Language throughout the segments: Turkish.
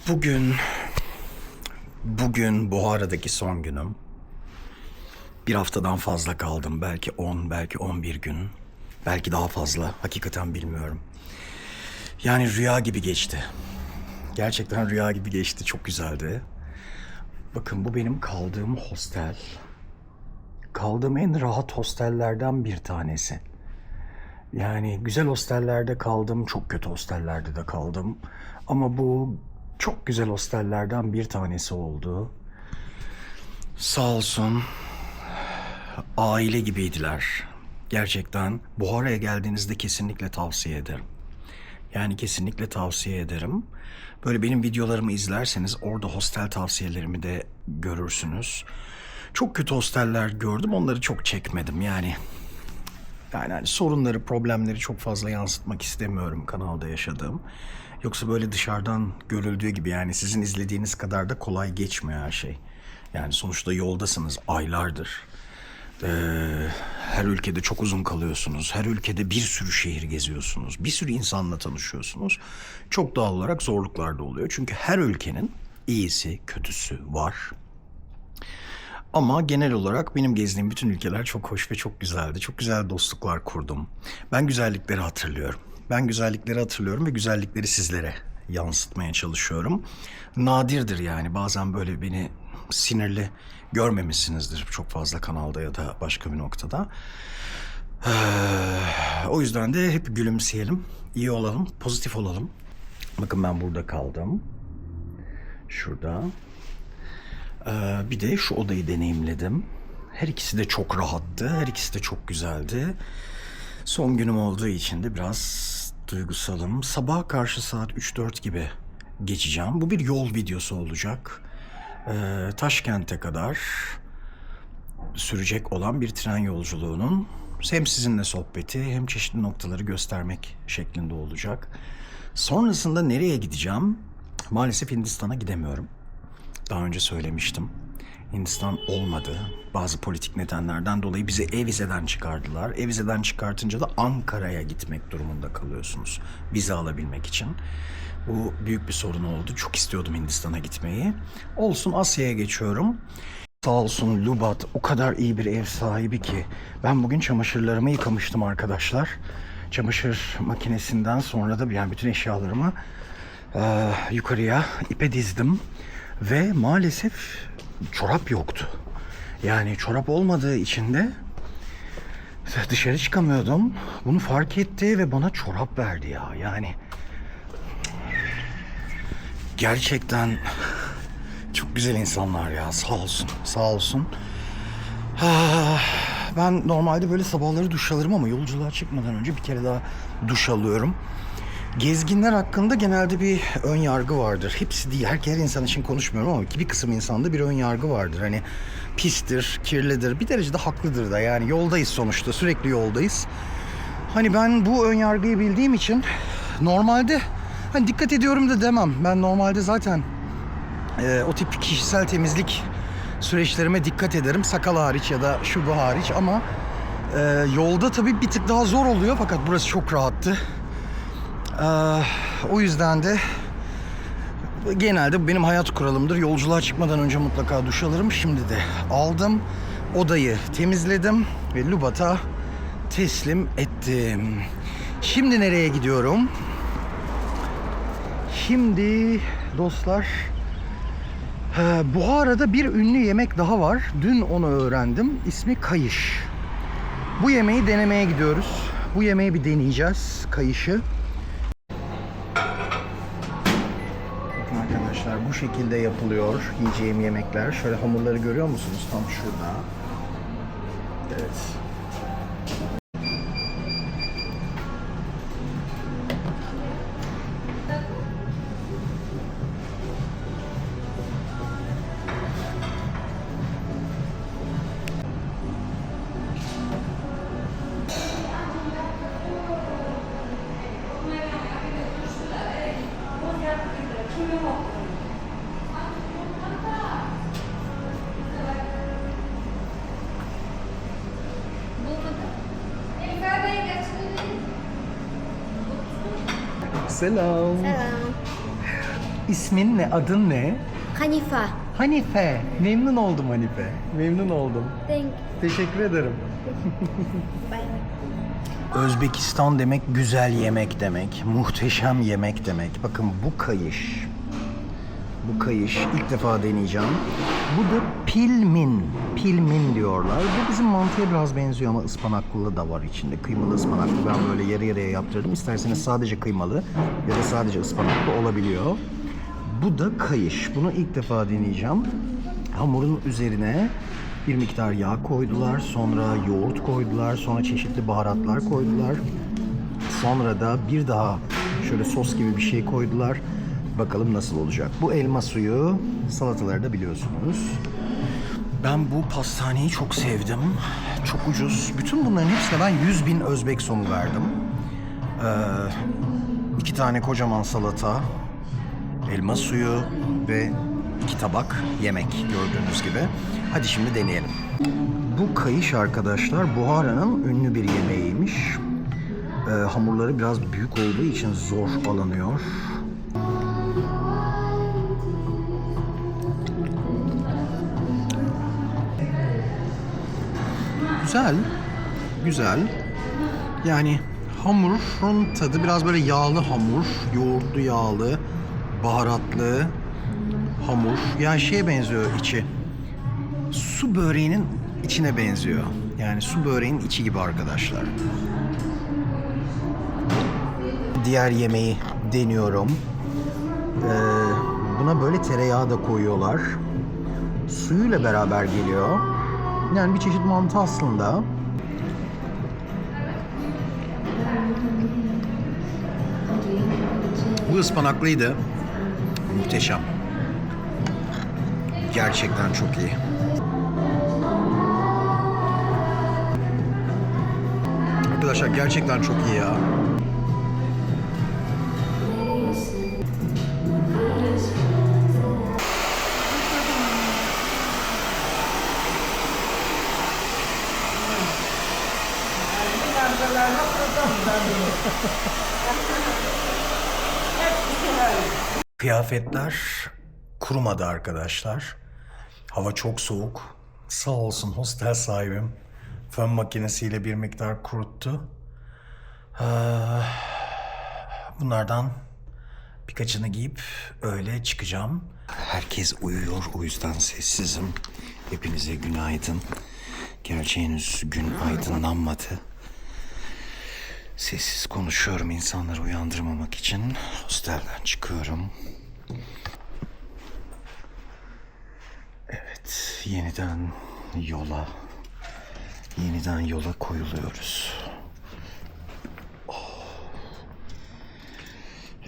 Bugün Buhara'daki son günüm. Bir haftadan fazla kaldım. Belki 10, belki 11 gün. Belki daha fazla. Hakikaten bilmiyorum. Yani rüya gibi geçti. Gerçekten rüya gibi geçti. Çok güzeldi. Bakın bu benim kaldığım hostel. Kaldığım en rahat hostellerden bir tanesi. Yani güzel hostellerde kaldım, çok kötü hostellerde de kaldım. Ama bu çok güzel hostellerden bir tanesi oldu. Sağ olsun aile gibiydiler. Gerçekten Buhara'ya geldiğinizde kesinlikle tavsiye ederim. Yani kesinlikle tavsiye ederim. Böyle benim videolarımı izlerseniz orada hostel tavsiyelerimi de görürsünüz. Çok kötü hosteller gördüm, onları çok çekmedim yani. Yani hani sorunları, problemleri çok fazla yansıtmak istemiyorum kanalda yaşadığım. Yoksa böyle dışarıdan görüldüğü gibi yani sizin izlediğiniz kadar da kolay geçmiyor her şey. Yani sonuçta yoldasınız aylardır. Her ülkede çok uzun kalıyorsunuz. Her ülkede bir sürü şehir geziyorsunuz. Bir sürü insanla tanışıyorsunuz. Çok doğal olarak zorluklar da oluyor. Çünkü her ülkenin iyisi, kötüsü var. Ama genel olarak benim gezdiğim bütün ülkeler çok hoş ve çok güzeldi. Çok güzel dostluklar kurdum. Ben güzellikleri hatırlıyorum. Ve güzellikleri sizlere yansıtmaya çalışıyorum. Nadirdir yani bazen böyle beni sinirli görmemişsinizdir çok fazla kanalda ya da başka bir noktada. O yüzden de hep gülümseyelim, iyi olalım, pozitif olalım. Bakın ben burada kaldım. Şurada. Bir de şu odayı deneyimledim. Her ikisi de çok rahattı. Her ikisi de çok güzeldi. Son günüm olduğu için de biraz duygusalım. Sabaha karşı saat 3-4 gibi geçeceğim. Bu bir yol videosu olacak. Taşkent'e kadar sürecek olan bir tren yolculuğunun hem sizinle sohbeti hem çeşitli noktaları göstermek şeklinde olacak. Sonrasında nereye gideceğim? Maalesef Hindistan'a gidemiyorum. Daha önce söylemiştim. Hindistan olmadı. Bazı politik nedenlerden dolayı bizi e-vizeden çıkardılar. E-vizeden çıkartınca da Ankara'ya gitmek durumunda kalıyorsunuz. Vize alabilmek için. Bu büyük bir sorun oldu. Çok istiyordum Hindistan'a gitmeyi. Olsun Asya'ya geçiyorum. Sağ olsun Lubat o kadar iyi bir ev sahibi ki. Ben bugün çamaşırlarımı yıkamıştım arkadaşlar. Çamaşır makinesinden sonra da yani bütün eşyalarımı yukarıya ipe dizdim. Ve maalesef çorap yoktu. Yani çorap olmadığı için de dışarı çıkamıyordum. Bunu fark etti ve bana çorap verdi ya. Yani gerçekten çok güzel insanlar ya. Sağ olsun, sağ olsun. Ben normalde böyle sabahları duş alırım ama yolculuğa çıkmadan önce bir kere daha duş alıyorum. Gezginler hakkında genelde bir ön yargı vardır. Hepsi değil, her insan için konuşmuyorum ama bir kısım insanda bir ön yargı vardır. Hani pistir, kirlidir, bir derecede haklıdır da yani yoldayız sonuçta, sürekli yoldayız. Hani ben bu ön yargıyı bildiğim için normalde hani dikkat ediyorum da demem. Ben normalde zaten o tip kişisel temizlik süreçlerime dikkat ederim. Sakal hariç ya da şu bu hariç ama yolda tabii bir tık daha zor oluyor fakat burası çok rahattı. O yüzden de genelde bu benim hayat kuralımdır. Yolculuğa çıkmadan önce mutlaka duş alırım. Şimdi de aldım. Odayı temizledim ve Lubat'a teslim ettim. Şimdi nereye gidiyorum? Şimdi dostlar Buhara'da bir ünlü yemek daha var. Dün onu öğrendim. İsmi kayış. Bu yemeği denemeye gidiyoruz. Bu yemeği bir deneyeceğiz. Kayışı. Arkadaşlar bu şekilde yapılıyor yiyeceğim yemekler. Şöyle hamurları görüyor musunuz? Tam şurada. Evet. Selam. Selam. İsmin ne? Adın ne? Hanifa. Hanife. Memnun oldum Hanife. Memnun oldum. Teşekkür ederim. Özbekistan demek güzel yemek demek, muhteşem yemek demek. Bakın bu kayış. Bu kayış ilk defa deneyeceğim. Bu da pilmin. Pilmin diyorlar. Bu bizim mantıya biraz benziyor ama ıspanaklı da var içinde. Kıymalı ıspanaklı. Ben böyle yarı yarıya yaptırdım. İsterseniz sadece kıymalı ya da sadece ıspanaklı olabiliyor. Bu da kayış. Bunu ilk defa deneyeceğim. Hamurun üzerine bir miktar yağ koydular. Sonra yoğurt koydular. Sonra çeşitli baharatlar koydular. Sonra da bir daha şöyle sos gibi bir şey koydular. Bakalım nasıl olacak. Bu elma suyu, salataları da biliyorsunuz. Ben bu pastaneyi çok sevdim. Çok ucuz. Bütün bunların hepsine ben 100.000 Özbek sonu verdim. 2 tane kocaman salata, elma suyu ve 2 tabak yemek gördüğünüz gibi. Hadi şimdi deneyelim. Bu kayış arkadaşlar Buhara'nın ünlü bir yemeğiymiş. Hamurları biraz büyük olduğu için zor alınıyor. Güzel, güzel. Yani hamurun tadı biraz böyle yağlı hamur, yoğurtlu yağlı, baharatlı hamur. Yani şeye benziyor içi. Su böreğinin içine benziyor. Yani su böreğinin içi gibi arkadaşlar. Diğer yemeği deniyorum. Buna böyle tereyağı da koyuyorlar. Suyuyla beraber geliyor. Yani bir çeşit mantı aslında. Bu ıspanaklıydı. Muhteşem. Gerçekten çok iyi. Arkadaşlar gerçekten çok iyi ya. Kıyafetler kurumadı arkadaşlar. Hava çok soğuk. Sağ olsun hostel sahibim fön makinesiyle bir miktar kuruttu. Bunlardan birkaçını giyip öyle çıkacağım. Herkes uyuyor, o yüzden sessizim. Hepinize günaydın. Gerçi henüz gün aydınlanmadı. Sessiz konuşuyorum insanları uyandırmamak için. Hostelden çıkıyorum. Evet, yeniden yola koyuluyoruz. Oh.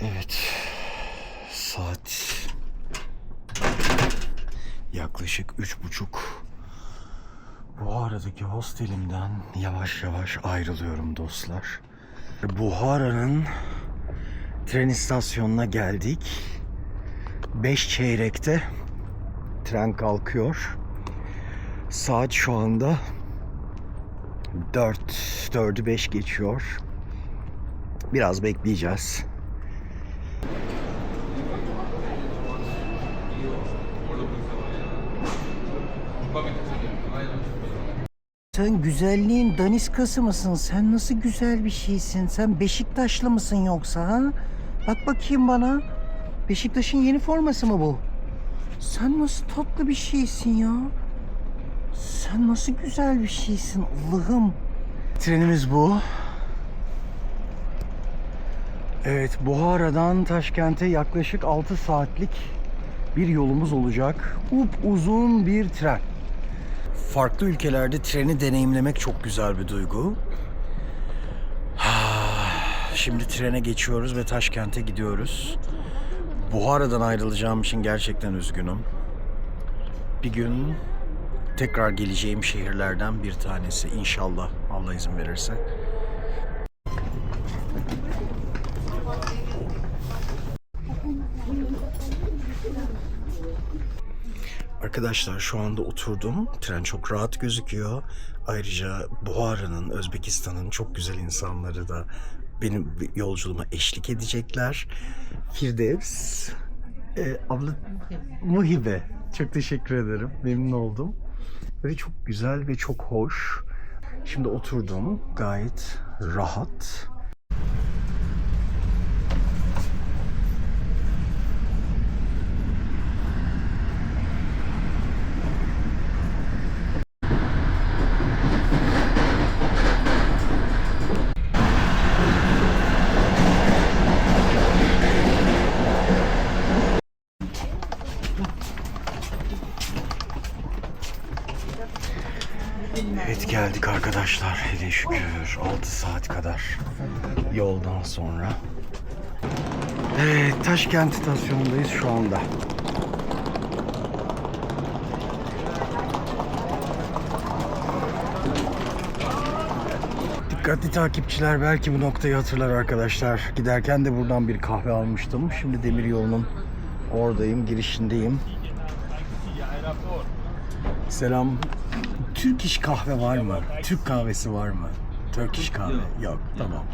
Evet, saat yaklaşık 3:30. Buhara'daki hostelimden yavaş yavaş ayrılıyorum dostlar. Buhara'nın tren istasyonuna geldik. 5 çeyrekte tren kalkıyor. Saat şu anda 4'ü 5 geçiyor. Biraz bekleyeceğiz. Sen güzelliğin daniskası mısın? Sen nasıl güzel bir şeysin? Sen Beşiktaşlı mısın yoksa ha? Bak bakayım bana. Beşiktaş'ın yeni forması mı bu? Sen nasıl tatlı bir şeysin ya? Sen nasıl güzel bir şeysin Allah'ım. Trenimiz bu. Evet, Buhara'dan Taşkent'e yaklaşık 6 saatlik bir yolumuz olacak. Uzun bir tren. Farklı ülkelerde treni deneyimlemek çok güzel bir duygu. Şimdi trene geçiyoruz ve Taşkent'e gidiyoruz. Buhara'dan ayrılacağım için gerçekten üzgünüm. Bir gün tekrar geleceğim şehirlerden bir tanesi inşallah, Allah izin verirse. Arkadaşlar şu anda oturdum. Tren çok rahat gözüküyor. Ayrıca Buhara'nın, Özbekistan'ın çok güzel insanları da benim yolculuğuma eşlik edecekler. Firdevs, Abla Muhibe. Çok teşekkür ederim. Memnun oldum. Böyle çok güzel ve çok hoş. Şimdi oturdum. Gayet rahat. Evet, geldik arkadaşlar. Hele şükür 6 saat kadar yoldan sonra. Evet, Taşkent istasyonundayız şu anda. Dikkatli takipçiler belki bu noktayı hatırlar arkadaşlar. Giderken de buradan bir kahve almıştım. Şimdi demiryolunun oradayım, girişindeyim. Selam. Türk iş kahve var mı? Türk kahvesi var mı? Turkish kahve. Yok. Tamam.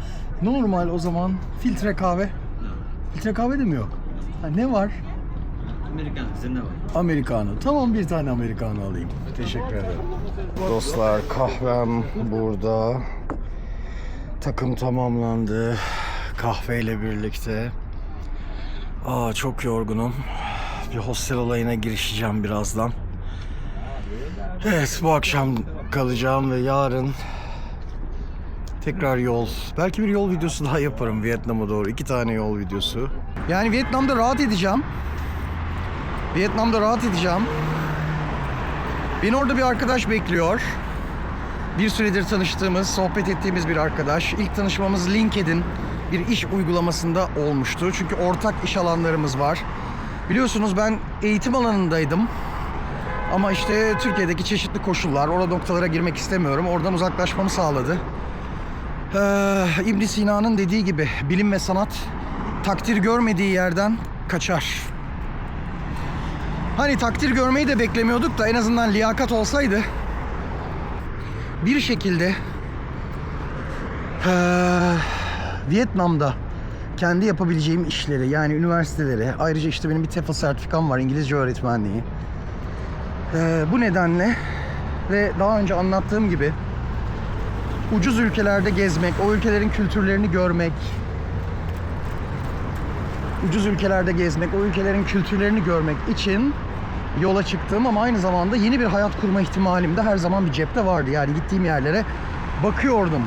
Normal o zaman filtre kahve. Filtre kahve de mi yok? Ha, ne var? Amerikan, sizin ne var? Americano. Tamam, bir tane Americano alayım. Teşekkür ederim. Dostlar, kahvem burada. Takım tamamlandı. Kahveyle birlikte. Çok yorgunum. Bir hostel olayına girişeceğim birazdan. Evet, bu akşam kalacağım ve yarın tekrar yol. Belki bir yol videosu daha yaparım Vietnam'a doğru. 2 tane yol videosu. Yani Vietnam'da rahat edeceğim. Beni orada bir arkadaş bekliyor. Bir süredir tanıştığımız, sohbet ettiğimiz bir arkadaş. İlk tanışmamız LinkedIn bir iş uygulamasında olmuştu. Çünkü ortak iş alanlarımız var. Biliyorsunuz ben eğitim alanındaydım. Ama işte Türkiye'deki çeşitli koşullar, o noktalara girmek istemiyorum. Oradan uzaklaşmamı sağladı. İbn Sina'nın dediği gibi bilim ve sanat takdir görmediği yerden kaçar. Hani takdir görmeyi de beklemiyorduk da en azından liyakat olsaydı bir şekilde Vietnam'da kendi yapabileceğim işleri, yani üniversiteleri, ayrıca işte benim bir TEFL sertifikam var, İngilizce öğretmenliği. Bu nedenle ve daha önce anlattığım gibi ucuz ülkelerde gezmek, o ülkelerin kültürlerini görmek, için yola çıktım ama aynı zamanda yeni bir hayat kurma ihtimalim de her zaman bir cepte vardı. Yani gittiğim yerlere bakıyordum.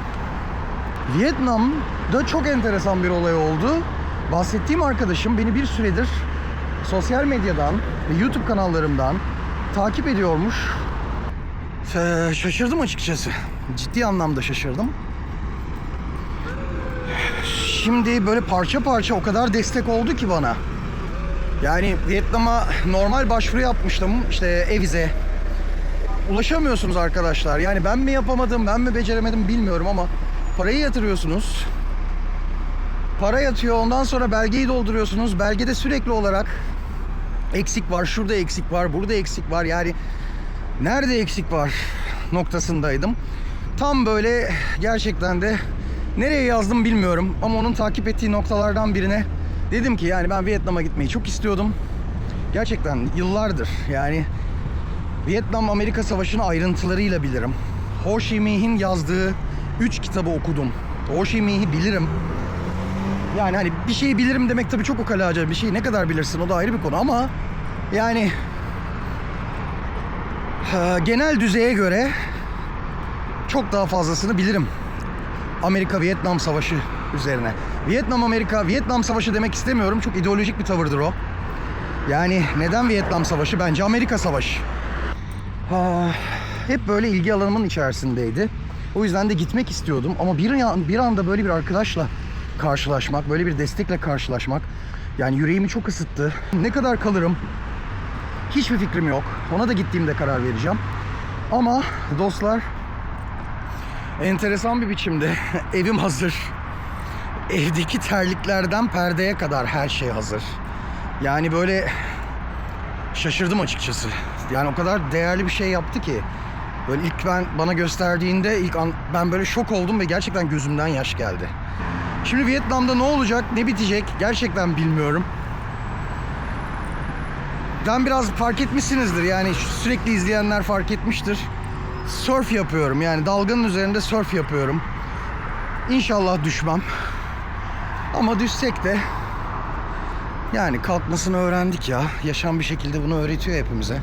Vietnam'da çok enteresan bir olay oldu. Bahsettiğim arkadaşım beni bir süredir sosyal medyadan ve YouTube kanallarımdan takip ediyormuş. Şaşırdım açıkçası. Ciddi anlamda şaşırdım. Şimdi böyle parça parça o kadar destek oldu ki bana. Yani Vietnam'a normal başvuru yapmıştım. İşte e-vize. Ulaşamıyorsunuz arkadaşlar. Yani ben mi yapamadım, ben mi beceremedim bilmiyorum ama parayı yatırıyorsunuz. Para yatıyor. Ondan sonra belgeyi dolduruyorsunuz. Belgede sürekli olarak eksik var, şurada eksik var, burada eksik var. Yani nerede eksik var noktasındaydım. Tam böyle gerçekten de nereye yazdım bilmiyorum ama onun takip ettiği noktalardan birine dedim ki yani ben Vietnam'a gitmeyi çok istiyordum. Gerçekten yıllardır yani Vietnam-Amerika Savaşı'nı ayrıntılarıyla bilirim. Ho Chi Minh'in yazdığı 3 kitabı okudum. Ho Chi Minh'i bilirim. Yani hani bir şeyi bilirim demek tabii çok ukalaca bir şey. Ne kadar bilirsin o da ayrı bir konu ama yani genel düzeye göre çok daha fazlasını bilirim. Amerika-Vietnam Savaşı üzerine. Vietnam Savaşı demek istemiyorum. Çok ideolojik bir tavırdır o. Yani neden Vietnam Savaşı? Bence Amerika Savaşı. Hep böyle ilgi alanımın içerisindeydi. O yüzden de gitmek istiyordum. Ama bir anda böyle bir arkadaşla karşılaşmak, böyle bir destekle karşılaşmak yani yüreğimi çok ısıttı. Ne kadar kalırım? Hiçbir fikrim yok. Ona da gittiğimde karar vereceğim. Ama dostlar enteresan bir biçimde evim hazır. Evdeki terliklerden perdeye kadar her şey hazır. Yani böyle şaşırdım açıkçası. Yani o kadar değerli bir şey yaptı ki. Böyle ilk bana gösterdiğinde ben böyle şok oldum ve gerçekten gözümden yaş geldi. Şimdi Vietnam'da ne olacak, ne bitecek gerçekten bilmiyorum. Ben biraz fark etmişsinizdir, yani sürekli izleyenler fark etmiştir. Surf yapıyorum, yani dalganın üzerinde surf yapıyorum. İnşallah düşmem. Ama düşsek de yani kalkmasını öğrendik ya. Yaşam bir şekilde bunu öğretiyor hepimize.